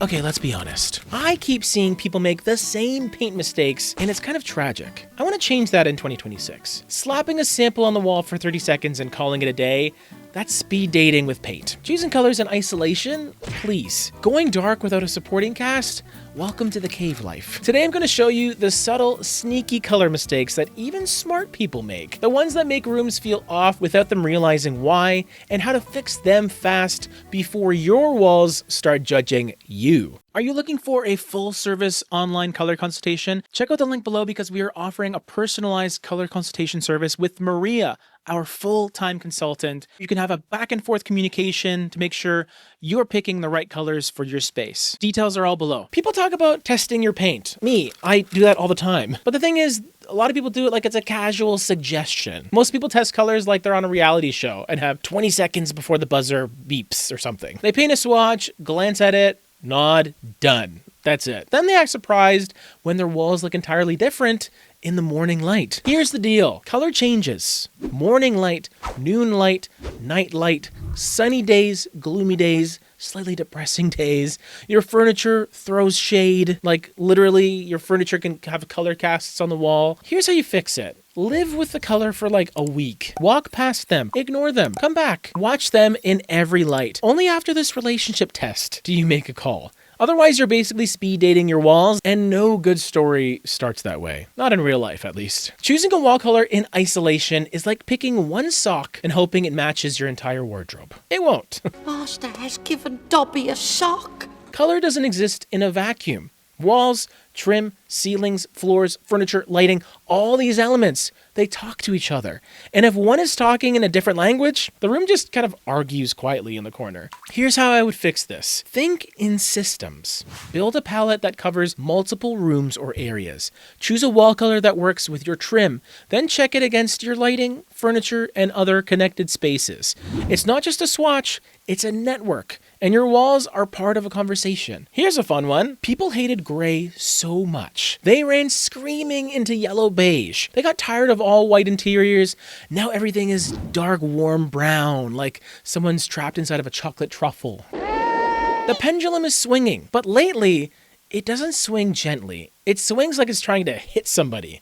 Okay, let's be honest. I keep seeing people make the same paint mistakes, and it's kind of tragic. I want to change that in 2026. Slapping a sample on the wall for 30 seconds and calling it a day, that's speed dating with paint. Choosing colors in isolation? Please. Going dark without a supporting cast? Welcome to the cave life. Today I'm going to show you the subtle, sneaky color mistakes that even smart people make. The ones that make rooms feel off without them realizing why, and how to fix them fast before your walls start judging you. Are you looking for a full-service online color consultation? Check out the link below because we are offering a personalized color consultation service with Maria, our full-time consultant. You can have a back-and-forth communication to make sure you're picking the right colors for your space. Details are all below. People talk about testing your paint. I do that all the time. But the thing is, a lot of people do it like it's a casual suggestion. Most people test colors like they're on a reality show and have 20 seconds before the buzzer beeps or something. They paint a swatch, glance at it, nod, done. That's it. Then they act surprised when their walls look entirely different in the morning light. Here's the deal. Color changes. Morning light, noon light, night light, sunny days, gloomy days, slightly depressing days. Your furniture throws shade. Like literally your furniture can have color casts on the wall. Here's how you fix it. Live with the color for like a week. Walk past them. Ignore them. Come back. Watch them in every light. Only after this relationship test do you make a call. Otherwise, you're basically speed dating your walls, and no good story starts that way. Not in real life, at least. Choosing a wall color in isolation is like picking one sock and hoping it matches your entire wardrobe. It won't. Master has given Dobby a sock. Color doesn't exist in a vacuum. Walls, trim, ceilings, floors, furniture, lighting, all these elements, they talk to each other. And if one is talking in a different language, the room just kind of argues quietly in the corner. Here's how I would fix this. Think in systems. Build a palette that covers multiple rooms or areas. Choose a wall color that works with your trim. Then check it against your lighting, furniture, and other connected spaces. It's not just a swatch, it's a network. And your walls are part of a conversation. Here's a fun one. People hated gray so much. They ran screaming into yellow beige. They got tired of all white interiors. Now everything is dark, warm brown, like someone's trapped inside of a chocolate truffle. The pendulum is swinging, but lately, it doesn't swing gently. It swings like it's trying to hit somebody.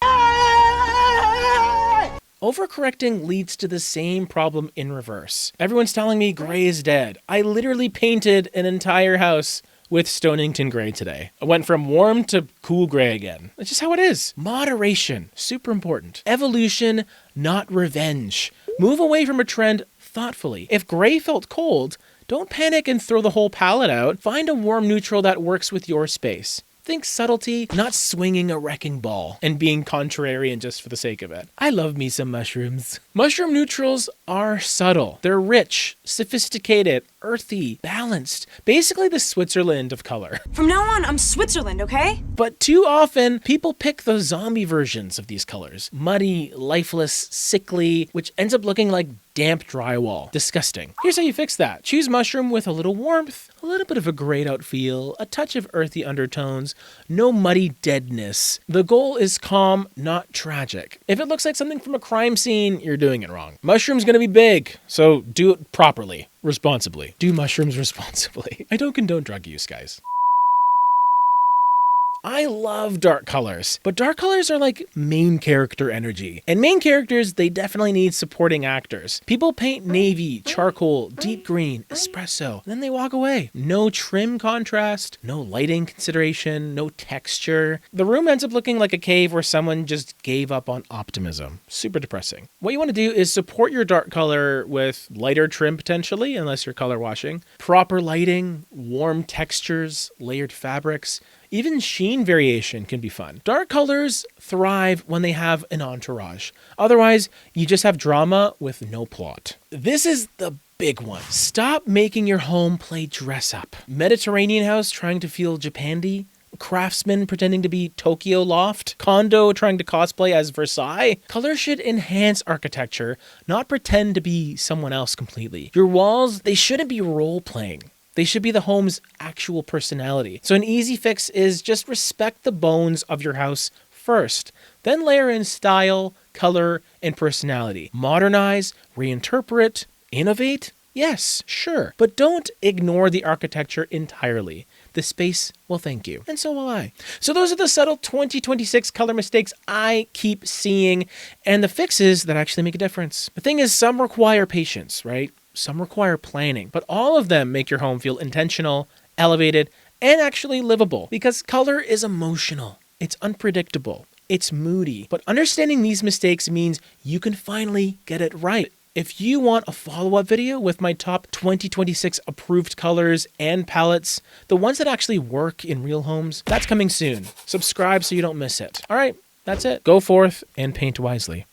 Overcorrecting leads to the same problem in reverse. Everyone's telling me gray is dead. I literally painted an entire house with Stonington gray today. I went from warm to cool gray again. That's just how it is. Moderation, super important. Evolution, not revenge. Move away from a trend thoughtfully. If gray felt cold, don't panic and throw the whole palette out. Find a warm neutral that works with your space. Think subtlety, not swinging a wrecking ball and being contrarian just for the sake of it. I love me some mushrooms. Mushroom neutrals are subtle. They're rich, sophisticated, earthy, balanced. Basically the Switzerland of color. From now on, I'm Switzerland, okay? But too often, people pick the zombie versions of these colors. Muddy, lifeless, sickly, which ends up looking like damp drywall. Disgusting. Here's how you fix that. Choose mushroom with a little warmth, a little bit of a grayed out feel, a touch of earthy undertones, no muddy deadness. The goal is calm, not tragic. If it looks like something from a crime scene, you're doing it wrong. Mushroom's gonna be big, so do it properly, responsibly. Do mushrooms responsibly. I don't condone drug use, guys. I love dark colors, but dark colors are like main character energy. And main characters, they definitely need supporting actors. People paint navy, charcoal, deep green, espresso, then they walk away. No trim contrast, no lighting consideration, no texture. The room ends up looking like a cave where someone just gave up on optimism. Super depressing. What you want to do is support your dark color with lighter trim potentially, unless you're color washing, proper lighting, warm textures, layered fabrics. Even sheen variation can be fun. Dark colors thrive when they have an entourage. Otherwise, you just have drama with no plot. This is the big one. Stop making your home play dress up. Mediterranean house trying to feel Japandi. Craftsman pretending to be Tokyo Loft. Condo trying to cosplay as Versailles. Color should enhance architecture, not pretend to be someone else completely. Your walls, they shouldn't be role-playing. They should be the home's actual personality. So an easy fix is just respect the bones of your house first. Then layer in style, color, and personality. Modernize, reinterpret, innovate. Yes, sure. But don't ignore the architecture entirely. the space will thank you. And so will I. So those are the subtle 2026 color mistakes I keep seeing and the fixes that actually make a difference. The thing is, some require patience, right? Some require planning, but all of them make your home feel intentional, elevated, and actually livable because color is emotional. It's unpredictable. It's moody. But understanding these mistakes means you can finally get it right. If you want a follow-up video with my top 2026 approved colors and palettes, the ones that actually work in real homes, that's coming soon. Subscribe so you don't miss it. All right, that's it. Go forth and paint wisely.